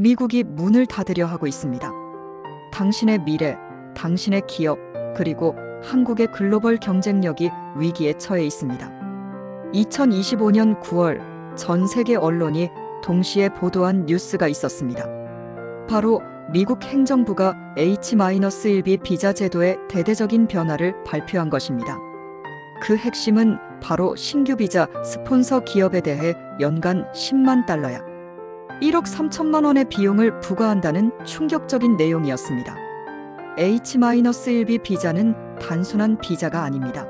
미국이 문을 닫으려 하고 있습니다. 당신의 미래, 당신의 기업, 그리고 한국의 글로벌 경쟁력이 위기에 처해 있습니다. 2025년 9월 전 세계 언론이 동시에 보도한 뉴스가 있었습니다. 바로 미국 행정부가 H-1B 비자 제도의 대대적인 변화를 발표한 것입니다. 그 핵심은 바로 신규 비자 스폰서 기업에 대해 연간 10만 달러야 1억 3천만 원의 비용을 부과한다는 충격적인 내용이었습니다. H-1B 비자는 단순한 비자가 아닙니다.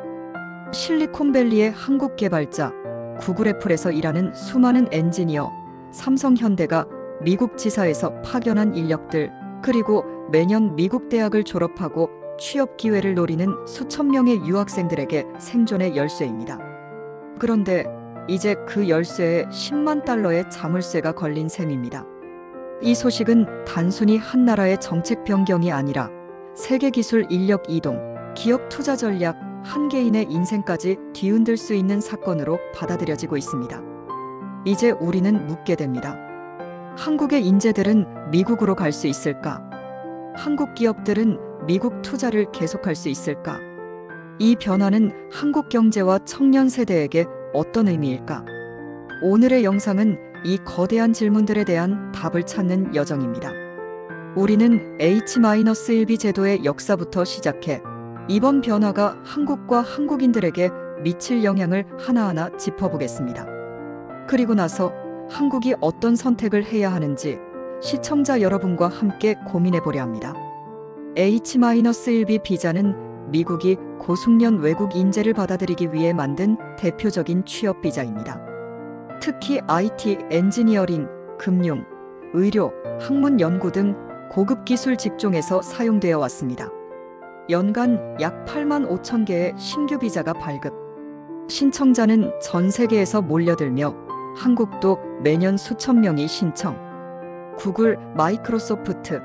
실리콘밸리의 한국 개발자, 구글 애플에서 일하는 수많은 엔지니어, 삼성현대가 미국 지사에서 파견한 인력들, 그리고 매년 미국 대학을 졸업하고 취업 기회를 노리는 수천 명의 유학생들에게 생존의 열쇠입니다. 그런데 이제 그 열쇠에 10만 달러의 자물쇠가 걸린 셈입니다. 이 소식은 단순히 한 나라의 정책 변경이 아니라 세계 기술 인력 이동, 기업 투자 전략, 한 개인의 인생까지 뒤흔들 수 있는 사건으로 받아들여지고 있습니다. 이제 우리는 묻게 됩니다. 한국의 인재들은 미국으로 갈 수 있을까? 한국 기업들은 미국 투자를 계속할 수 있을까? 이 변화는 한국 경제와 청년 세대에게 어떤 의미일까? 오늘의 영상은 이 거대한 질문들에 대한 답을 찾는 여정입니다. 우리는 H-1B 제도의 역사부터 시작해 이번 변화가 한국과 한국인들에게 미칠 영향을 하나하나 짚어보겠습니다. 그리고 나서 한국이 어떤 선택을 해야 하는지 시청자 여러분과 함께 고민해보려 합니다. H-1B 비자는 미국이 고숙련 외국 인재를 받아들이기 위해 만든 대표적인 취업 비자입니다. 특히 IT, 엔지니어링, 금융, 의료, 학문 연구 등 고급 기술 직종에서 사용되어 왔습니다. 연간 약 8만 5천 개의 신규 비자가 발급. 신청자는 전 세계에서 몰려들며 한국도 매년 수천 명이 신청. 구글, 마이크로소프트,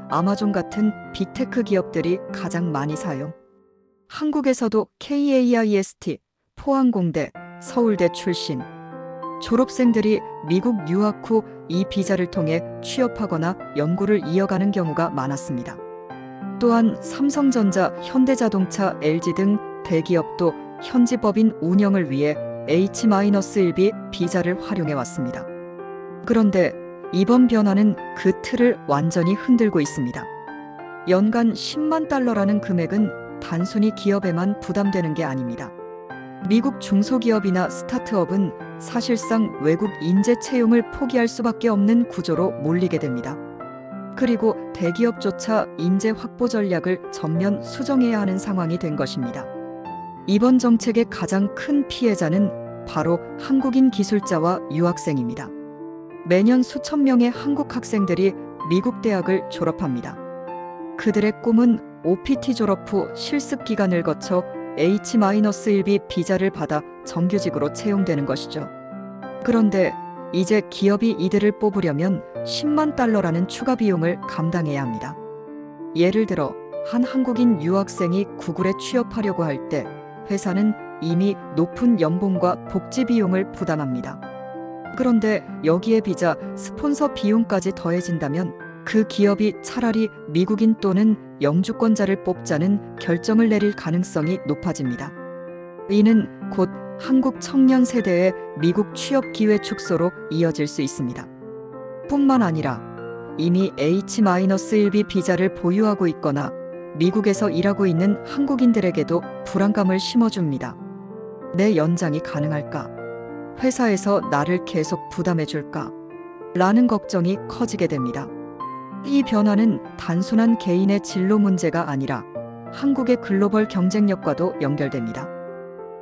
아마존 같은 빅테크 기업들이 가장 많이 사용. 한국에서도 KAIST, 포항공대, 서울대 출신 졸업생들이 미국 유학 후 이 비자를 통해 취업하거나 연구를 이어가는 경우가 많았습니다. 또한 삼성전자, 현대자동차, LG 등 대기업도 현지 법인 운영을 위해 H-1B 비자를 활용해 왔습니다. 그런데 이번 변화는 그 틀을 완전히 흔들고 있습니다. 연간 10만 달러라는 금액은 단순히 기업에만 부담되는 게 아닙니다. 미국 중소기업이나 스타트업은 사실상 외국 인재 채용을 포기할 수밖에 없는 구조로 몰리게 됩니다. 그리고 대기업조차 인재 확보 전략을 전면 수정해야 하는 상황이 된 것입니다. 이번 정책의 가장 큰 피해자는 바로 한국인 기술자와 유학생입니다. 매년 수천 명의 한국 학생들이 미국 대학을 졸업합니다. 그들의 꿈은 OPT 졸업 후 실습 기간을 거쳐 H-1B 비자를 받아 정규직으로 채용되는 것이죠. 그런데 이제 기업이 이들을 뽑으려면 10만 달러라는 추가 비용을 감당해야 합니다. 예를 들어 한 한국인 유학생이 구글에 취업하려고 할 때 회사는 이미 높은 연봉과 복지 비용을 부담합니다. 그런데 여기에 비자, 스폰서 비용까지 더해진다면 그 기업이 차라리 미국인 또는 영주권자를 뽑자는 결정을 내릴 가능성이 높아집니다. 이는 곧 한국 청년 세대의 미국 취업 기회 축소로 이어질 수 있습니다. 뿐만 아니라 이미 H-1B 비자를 보유하고 있거나 미국에서 일하고 있는 한국인들에게도 불안감을 심어줍니다. 내 연장이 가능할까? 회사에서 나를 계속 부담해줄까? 라는 걱정이 커지게 됩니다. 이 변화는 단순한 개인의 진로 문제가 아니라 한국의 글로벌 경쟁력과도 연결됩니다.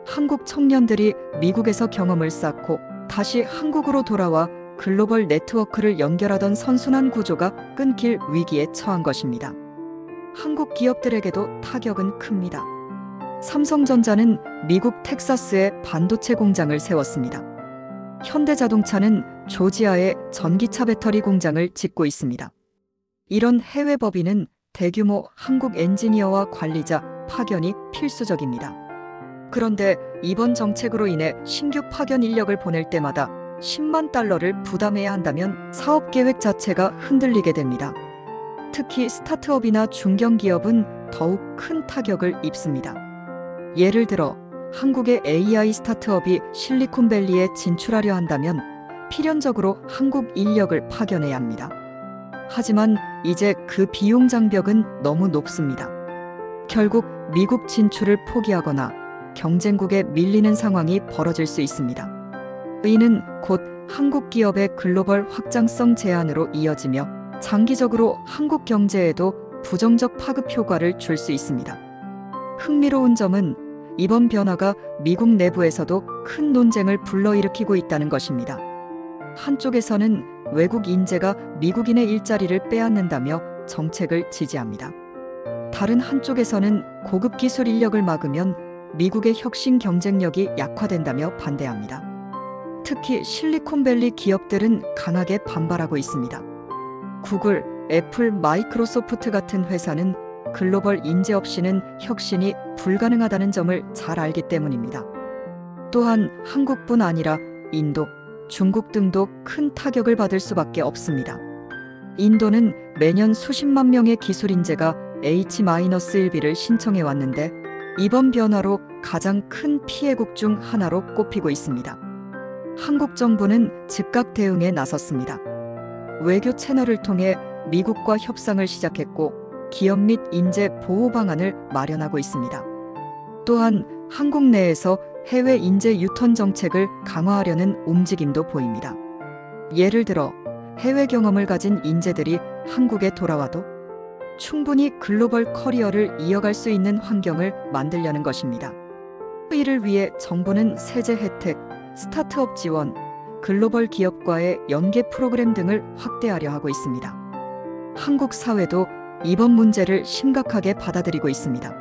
한국 청년들이 미국에서 경험을 쌓고 다시 한국으로 돌아와 글로벌 네트워크를 연결하던 선순환 구조가 끊길 위기에 처한 것입니다. 한국 기업들에게도 타격은 큽니다. 삼성전자는 미국 텍사스에 반도체 공장을 세웠습니다. 현대자동차는 조지아에 전기차 배터리 공장을 짓고 있습니다. 이런 해외 법인은 대규모 한국 엔지니어와 관리자 파견이 필수적입니다. 그런데 이번 정책으로 인해 신규 파견 인력을 보낼 때마다 10만 달러를 부담해야 한다면 사업 계획 자체가 흔들리게 됩니다. 특히 스타트업이나 중견기업은 더욱 큰 타격을 입습니다. 예를 들어 한국의 AI 스타트업이 실리콘밸리에 진출하려 한다면 필연적으로 한국 인력을 파견해야 합니다. 하지만 이제 그 비용 장벽은 너무 높습니다. 결국 미국 진출을 포기하거나 경쟁국에 밀리는 상황이 벌어질 수 있습니다. 이는 곧 한국 기업의 글로벌 확장성 제한으로 이어지며 장기적으로 한국 경제에도 부정적 파급 효과를 줄 수 있습니다. 흥미로운 점은 이번 변화가 미국 내부에서도 큰 논쟁을 불러일으키고 있다는 것입니다. 한쪽에서는 외국 인재가 미국인의 일자리를 빼앗는다며 정책을 지지합니다. 다른 한쪽에서는 고급 기술 인력을 막으면 미국의 혁신 경쟁력이 약화된다며 반대합니다. 특히 실리콘밸리 기업들은 강하게 반발하고 있습니다. 구글, 애플, 마이크로소프트 같은 회사는 글로벌 인재 없이는 혁신이 불가능하다는 점을 잘 알기 때문입니다. 또한 한국뿐 아니라 인도, 중국 등도 큰 타격을 받을 수밖에 없습니다. 인도는 매년 수십만 명의 기술 인재가 H-1B를 신청해 왔는데 이번 변화로 가장 큰 피해국 중 하나로 꼽히고 있습니다. 한국 정부는 즉각 대응에 나섰습니다. 외교 채널을 통해 미국과 협상을 시작했고 기업 및 인재 보호 방안을 마련하고 있습니다. 또한 한국 내에서 해외 인재 유턴 정책을 강화하려는 움직임도 보입니다. 예를 들어 해외 경험을 가진 인재들이 한국에 돌아와도 충분히 글로벌 커리어를 이어갈 수 있는 환경을 만들려는 것입니다. 이를 위해 정부는 세제 혜택, 스타트업 지원, 글로벌 기업과의 연계 프로그램 등을 확대하려 하고 있습니다. 한국 사회도 이번 문제를 심각하게 받아들이고 있습니다.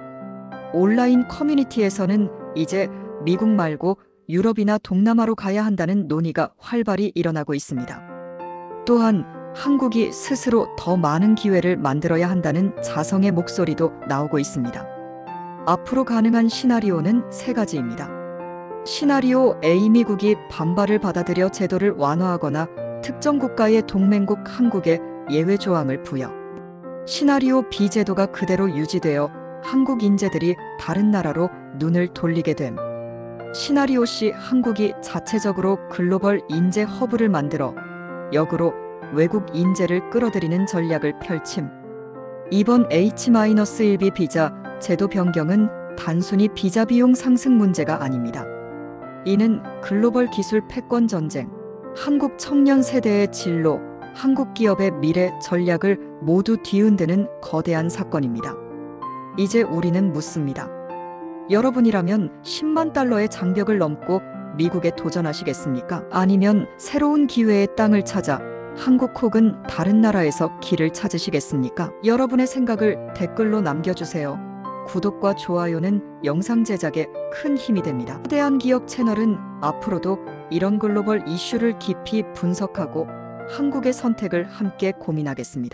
온라인 커뮤니티에서는 이제 미국 말고 유럽이나 동남아로 가야 한다는 논의가 활발히 일어나고 있습니다. 또한 한국이 스스로 더 많은 기회를 만들어야 한다는 자성의 목소리도 나오고 있습니다. 앞으로 가능한 시나리오는 세 가지입니다. 시나리오 A, 미국이 반발을 받아들여 제도를 완화하거나 특정 국가의 동맹국 한국에 예외 조항을 부여. 시나리오 B, 제도가 그대로 유지되어 한국 인재들이 다른 나라로 눈을 돌리게 됨. 시나리오 C, 한국이 자체적으로 글로벌 인재 허브를 만들어 역으로 외국 인재를 끌어들이는 전략을 펼침. 이번 H-1B 비자 제도 변경은 단순히 비자 비용 상승 문제가 아닙니다. 이는 글로벌 기술 패권 전쟁, 한국 청년 세대의 진로, 한국 기업의 미래 전략을 모두 뒤흔드는 거대한 사건입니다. 이제 우리는 묻습니다. 여러분이라면 10만 달러의 장벽을 넘고 미국에 도전하시겠습니까? 아니면 새로운 기회의 땅을 찾아 한국 혹은 다른 나라에서 길을 찾으시겠습니까? 여러분의 생각을 댓글로 남겨주세요. 구독과 좋아요는 영상 제작에 큰 힘이 됩니다. 대한 기업 채널은 앞으로도 이런 글로벌 이슈를 깊이 분석하고 한국의 선택을 함께 고민하겠습니다.